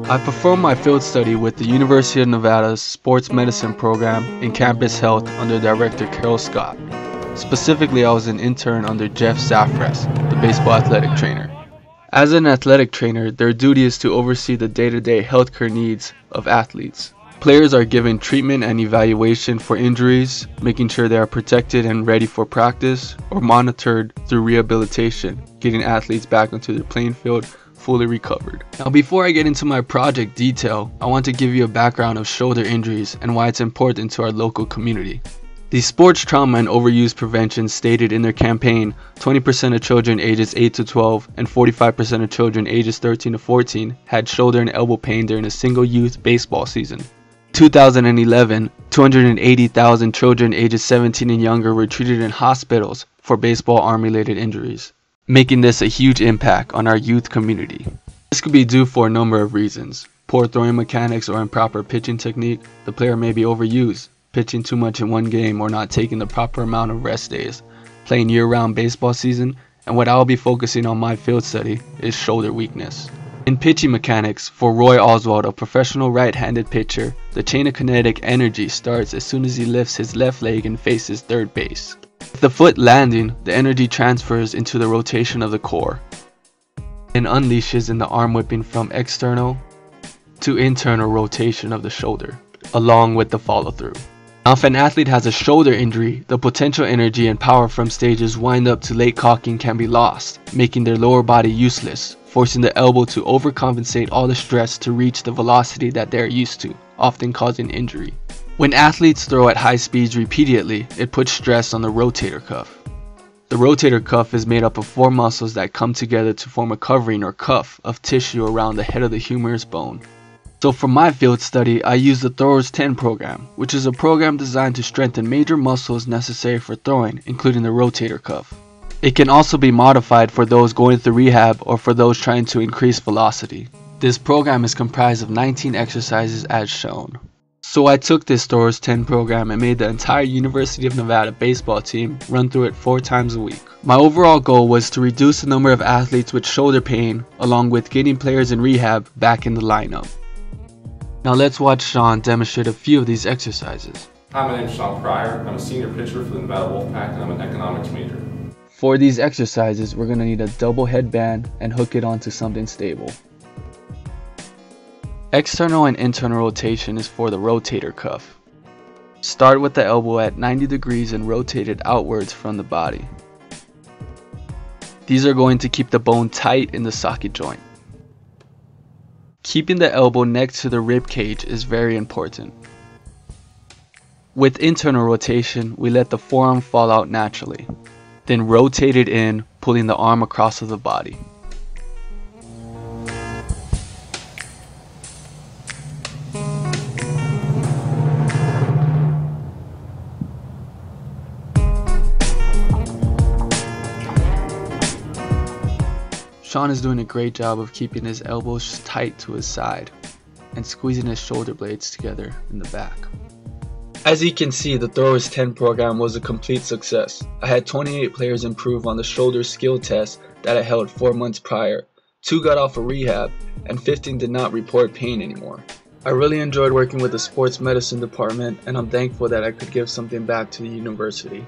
I performed my field study with the University of Nevada's Sports Medicine program in campus health under Director Carol Scott. Specifically, I was an intern under Jeff Zerfas, the baseball athletic trainer. As an athletic trainer, their duty is to oversee the day-to-day healthcare needs of athletes. Players are given treatment and evaluation for injuries, making sure they are protected and ready for practice, or monitored through rehabilitation, getting athletes back onto the playing field fully recovered. Now, before I get into my project detail, I want to give you a background of shoulder injuries and why it's important to our local community. The Sports Trauma and Overuse Prevention stated in their campaign 20% of children ages 8 to 12 and 45% of children ages 13 to 14 had shoulder and elbow pain during a single youth baseball season. 2011, 280,000 children ages 17 and younger were treated in hospitals for baseball arm-related injuries, making this a huge impact on our youth community. This could be due for a number of reasons. Poor throwing mechanics or improper pitching technique, the player may be overused, pitching too much in one game or not taking the proper amount of rest days, playing year-round baseball season, and what I'll be focusing on my field study is shoulder weakness. In pitching mechanics, for Roy Oswalt, a professional right-handed pitcher, the chain of kinetic energy starts as soon as he lifts his left leg and faces third base. With the foot landing, the energy transfers into the rotation of the core and unleashes in the arm whipping from external to internal rotation of the shoulder, along with the follow-through. Now, if an athlete has a shoulder injury, the potential energy and power from stages wind up to late cocking can be lost, making their lower body useless, forcing the elbow to overcompensate all the stress to reach the velocity that they are used to, often causing injury. When athletes throw at high speeds repeatedly, it puts stress on the rotator cuff. The rotator cuff is made up of 4 muscles that come together to form a covering or cuff of tissue around the head of the humerus bone. So for my field study, I used the Thrower's 10 program, which is a program designed to strengthen major muscles necessary for throwing, including the rotator cuff. It can also be modified for those going through rehab or for those trying to increase velocity. This program is comprised of 19 exercises as shown. So I took this Thrower's 10 program and made the entire University of Nevada baseball team run through it 4 times a week. My overall goal was to reduce the number of athletes with shoulder pain, along with getting players in rehab back in the lineup. Now let's watch Sean demonstrate a few of these exercises. Hi, my name is Sean Pirhar. I'm a senior pitcher for the Nevada Wolfpack and I'm an economics major. For these exercises, we're going to need a double headband and hook it onto something stable. External and internal rotation is for the rotator cuff. Start with the elbow at 90 degrees and rotate it outwards from the body. These are going to keep the bone tight in the socket joint. Keeping the elbow next to the rib cage is very important. With internal rotation, we let the forearm fall out naturally. Then rotate it in, pulling the arm across of the body. Sean is doing a great job of keeping his elbows tight to his side and squeezing his shoulder blades together in the back. As you can see, the Thrower's 10 program was a complete success. I had 28 players improve on the shoulder skill test that I held 4 months prior. 2 got off of rehab and 15 did not report pain anymore. I really enjoyed working with the sports medicine department and I'm thankful that I could give something back to the university.